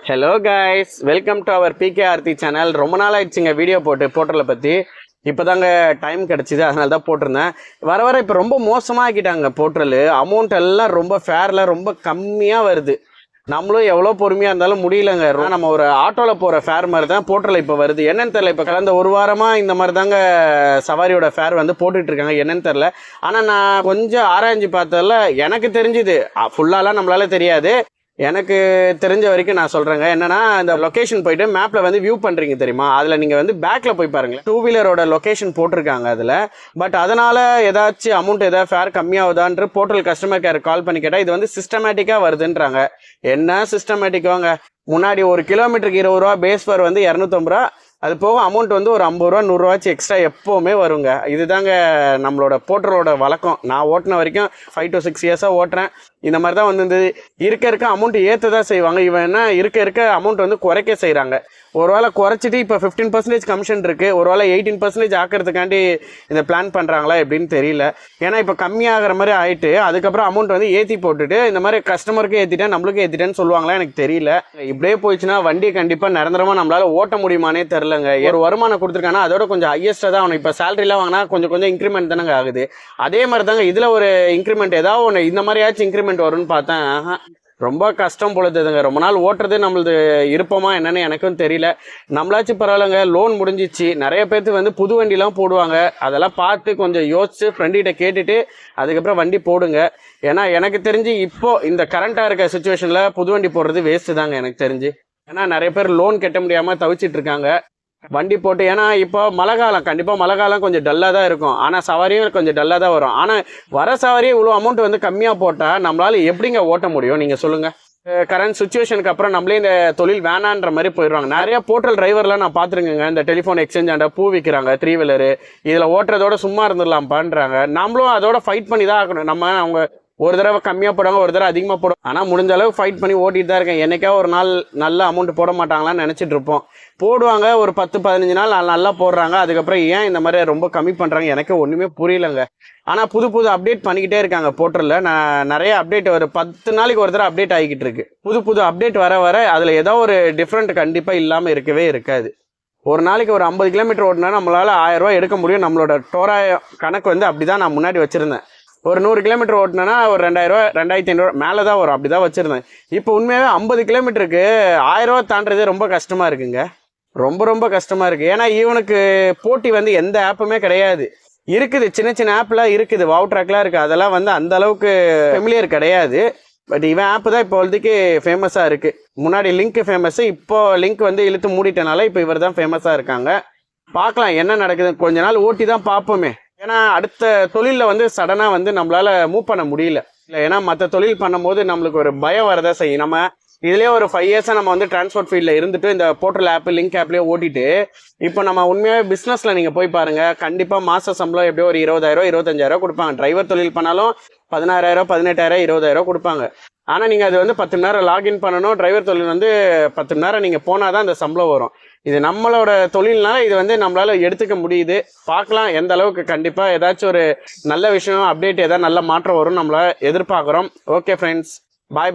Hello guys, welcome to our பிகேஆர்த்தி channel. ரொம்ப நாள் ஆயிடுச்சுங்க வீடியோ போர்ட்டலை பற்றி. இப்போதாங்க டைம் கிடச்சிது, அதனால தான் போட்டிருந்தேன். வர வர இப்போ ரொம்ப மோசமாக ஆக்கிட்டாங்க போர்ட்டல். அமௌண்ட் எல்லாம் ரொம்ப ஃபேரில் ரொம்ப கம்மியாக வருது. நம்மளும் எவ்வளோ பொறுமையாக இருந்தாலும் முடியலங்க. நம்ம ஒரு ஆட்டோவில் போகிற ஃபேர் மாதிரி தான் போர்ட்டல் இப்போ வருது. என்னன்னு தெரில, இப்போ கடந்த ஒரு வாரமாக இந்த மாதிரி தாங்க சவாரியோட ஃபேர் வந்து போட்டுட்ருக்காங்க. என்னன்னு தெரில. ஆனால் நான் கொஞ்சம் ஆராய்ஞ்சு பார்த்ததில் எனக்கு தெரிஞ்சுது. ஃபுல்லாலாம் நம்மளால தெரியாது. எனக்கு தெரிஞ்ச வரைக்கும் நான் சொல்கிறேங்க. என்னன்னா, இந்த லொக்கேஷன் போயிட்டு மேப்பில் வந்து வியூ பண்ணுறீங்க தெரியுமா, அதில் நீங்கள் வந்து பேக்கில் போய் பாருங்களேன். 2 வீலரோட லொக்கேஷன் போட்டிருக்காங்க அதில். பட் அதனால் ஏதாச்சும் அமௌண்ட் ஏதாவது ஃபேர் கம்மியாகுதான்ற போர்ட்டல் கஸ்டமர் கேர் கால் பண்ணி கேட்டால் இது வந்து சிஸ்டமேட்டிக்காக வருதுன்றாங்க. என்ன சிஸ்டமேட்டிக்காங்க? முன்னாடி 1 கிலோமீட்டருக்கு 20 ரூபா, பேஸ் ஃபேர் வந்து 250 ரூபா. அது போக அமௌண்ட் வந்து ஒரு 50 ரூபா 100 ரூபாச்சு எக்ஸ்ட்ரா எப்போவுமே வருங்க. இதுதாங்க நம்மளோட போர்ட்டலோட வழக்கம். நான் ஓட்டின வரைக்கும் 5 to 6 இயர்ஸாக ஓட்டுறேன். இந்த மாதிரி தான் வந்து இருக்க அமௌண்ட் ஏற்ற தான் செய்வாங்க. இவன் என்ன இருக்க அமௌண்ட் வந்து குறைக்க செய்கிறாங்க. ஒரு வேளை குறைச்சிட்டு இப்போ 15% கமிஷன் இருக்குது, ஒரு வேளை 18% ஆக்கிறதுக்காண்டி இந்த பிளான் பண்ணுறாங்களா எப்படின்னு தெரியல. ஏன்னா இப்போ கம்மியாகிற மாதிரி ஆகிட்டு அதுக்கப்புறம் அமௌண்ட் வந்து ஏற்றி போட்டுட்டு இந்த மாதிரி கஸ்டமருக்கு ஏற்றிட்டேன் நம்மளுக்கு ஏற்றிட்டேன்னு சொல்லுவாங்களா எனக்கு தெரியல. இப்படியே போயிடுச்சுன்னா வண்டி கண்டிப்பாக நிரந்தரமாக நம்மளால் ஓட்ட முடியுமானே தெரிலங்க. ஒரு வருமானம் கொடுத்துருக்காங்கன்னா அதோட கொஞ்சம் ஹையஸ்ட்டாக தான் அவனுக்கு. இப்போ சேலரிலாம் வாங்கினா கொஞ்சம் இன்க்ரிமெண்ட் தானங்க ஆகுது. அதே மாதிரி தாங்க இதில் ஒரு இன்க்ரிமெண்ட் ஏதாவது ஒன்று இந்த மாதிரியாச்சும் இன்க்ரிமெண்ட் வரும்னு பார்த்தேன். ரொம்ப கஷ்டம் பொழுதுங்க. ரொம்ப நாள் ஓட்டுறது நம்மளது இருப்போமா என்னன்னு எனக்கும் தெரியல. நம்மளாச்சும் பரவாயில்லைங்க, லோன் முடிஞ்சிச்சு. நிறைய பேர்த்துக்கு வந்து புது வண்டிலாம் போடுவாங்க. அதெல்லாம் பார்த்து கொஞ்சம் யோசிச்சு ஃப்ரெண்டிகிட்ட கேட்டுட்டு அதுக்கப்புறம் வண்டி போடுங்க. ஏன்னா எனக்கு தெரிஞ்சு இப்போ இந்த கரண்ட்டாக இருக்க சுச்சுவேஷனில் புது வண்டி போடுறது வேஸ்ட்டு தாங்க எனக்கு தெரிஞ்சு. ஏன்னா நிறைய பேர் லோன் கட்ட முடியாமல் தவிச்சிட்டு இருக்காங்க. வண்டி போட்டு, ஏன்னா இப்போ மழை காலம், கண்டிப்பாக மழை காலம் கொஞ்சம் டல்லாக தான் இருக்கும். ஆனால் சவாரியும் கொஞ்சம் டல்லாக தான் வரும். ஆனால் வர சவாரியே இவ்வளோ அமௌண்ட் வந்து கம்மியாக போட்டால் நம்மளால எப்படிங்க ஓட்ட முடியும் நீங்கள் சொல்லுங்கள்? கரண்ட் சுச்சுவேஷனுக்கு அப்புறம் நம்மளே இந்த தொழில் வேணான்ற மாதிரி போயிடுவாங்க. நிறைய போர்ட்டல் டிரைவர்லாம் நான் பார்த்துருக்கேங்க. இந்த டெலிஃபோன் எக்ஸ்சேஞ்ச் ஆண்ட பூ விற்கிறாங்க, 3 வீலரு. இதில் ஓட்டுறதோட சும்மா இருந்துடலாம் பண்ணுறாங்க. நம்மளும் அதோட ஃபைட் பண்ணி தான் ஆகணும். நம்ம அவங்க ஒரு தடவை கம்மியாக போடுவாங்க, ஒரு தடவை அதிகமாக போடுவோம். ஆனால் முடிஞ்ச அளவு ஃபைட் பண்ணி ஓட்டிகிட்டு தான் இருக்கேன். என்னைக்கா ஒரு நாள் நல்ல அமௌண்ட் போட மாட்டாங்களான்னு நினச்சிட்டு இருப்போம். போடுவாங்க, ஒரு 10-15 நாள் நல்லா போடுறாங்க. அதுக்கப்புறம் ஏன் இந்த மாதிரி ரொம்ப கம்மி பண்ணுறாங்க எனக்கு ஒன்றுமே புரியலைங்க. ஆனால் புது அப்டேட் பண்ணிக்கிட்டே இருக்காங்க போர்ட்டலில். நான் நிறைய அப்டேட் ஒரு 10 நாளைக்கு ஒரு தடவை அப்டேட் ஆகிக்கிட்டு இருக்கு. புது அப்டேட் வர அதில் ஏதோ ஒரு டிஃப்ரெண்ட் கண்டிப்பாக இல்லாமல் இருக்கவே இருக்காது. ஒரு நாளைக்கு ஒரு 50 கிலோமீட்டர் ஓட்டினா நம்மளால் 1000 ரூபா எடுக்க முடியும். நம்மளோட தோராய கணக்கு வந்து அப்படி தான் நான் முன்னாடி வச்சுருந்தேன். ஒரு 100 கிலோமீட்டர் ஓட்டினா ஒரு 2000 ரூபா 2500 மேலே தான் வரும். அப்படி தான் வச்சுருந்தேன். இப்போ உண்மையாகவே 50 கிலோமீட்டருக்கு 1000 ரூபா தாண்டதே ரொம்ப கஷ்டமாக இருக்குங்க. ரொம்ப கஷ்டமாக இருக்குது. ஏன்னா இவனுக்கு போட்டி வந்து எந்த ஆப்புமே கிடையாது. இருக்குது, சின்ன ஆப்லாம் இருக்குது, வாவ் ட்ராக்லாம் இருக்குது. அதெல்லாம் வந்து அந்த அளவுக்கு ஃபெமிலியர் கிடையாது. பட் இவன் ஆப்பு தான் இப்போ வரைக்கு ஃபேமஸாக இருக்குது. முன்னாடி லிங்க் ஃபேமஸ்ஸு, இப்போ லிங்க் வந்து இழுத்து மூடிட்டனால இப்போ இவர் தான் ஃபேமஸாக இருக்காங்க. பார்க்கலாம் என்ன நடக்குது, கொஞ்ச நாள் ஓட்டி தான் பார்ப்போமே. ஏன்னா அடுத்த தொழிலில் வந்து சடனாக வந்து நம்மளால் மூவ் பண்ண முடியல. இல்லை, ஏன்னா மற்ற தொழில் பண்ணும்போது நம்மளுக்கு ஒரு பயம் வரதான் செய்யும். நம்ம இதுலேயே ஒரு 5 இயர்ஸாக நம்ம வந்து டிரான்ஸ்போர்ட் ஃபீல்டில் இருந்துட்டு இந்த போர்ட்டல் ஆப் லிங்க் ஆப்லேயே ஓட்டிட்டு இப்போ நம்ம உண்மையாக பிஸ்னஸில் நீங்கள் போய் பாருங்கள், கண்டிப்பாக மாத சம்பளம் எப்படியோ ஒரு 20,000 25,000 கொடுப்பாங்க. டிரைவர் தொழில் பண்ணாலும் 16,000 18,000 20,000 கொடுப்பாங்க. ஆனால் நீங்கள் அது வந்து 10 மணி நேரம் லாகின் பண்ணணும். டிரைவர் தொழில் வந்து 10 மணி நேரம் நீங்கள் போனால் தான் அந்த சம்பளம் வரும். இது நம்மளோட தொழில்னால இது வந்து நம்மளால் எடுத்துக்க முடியுது. பார்க்கலாம் எந்த அளவுக்கு. கண்டிப்பாக ஏதாச்சும் ஒரு நல்ல விஷயம் அப்டேட், ஏதாவது நல்ல மாற்றம் வரும் நம்மளால் எதிர்பார்க்குறோம். ஓகே ஃப்ரெண்ட்ஸ், பாய்.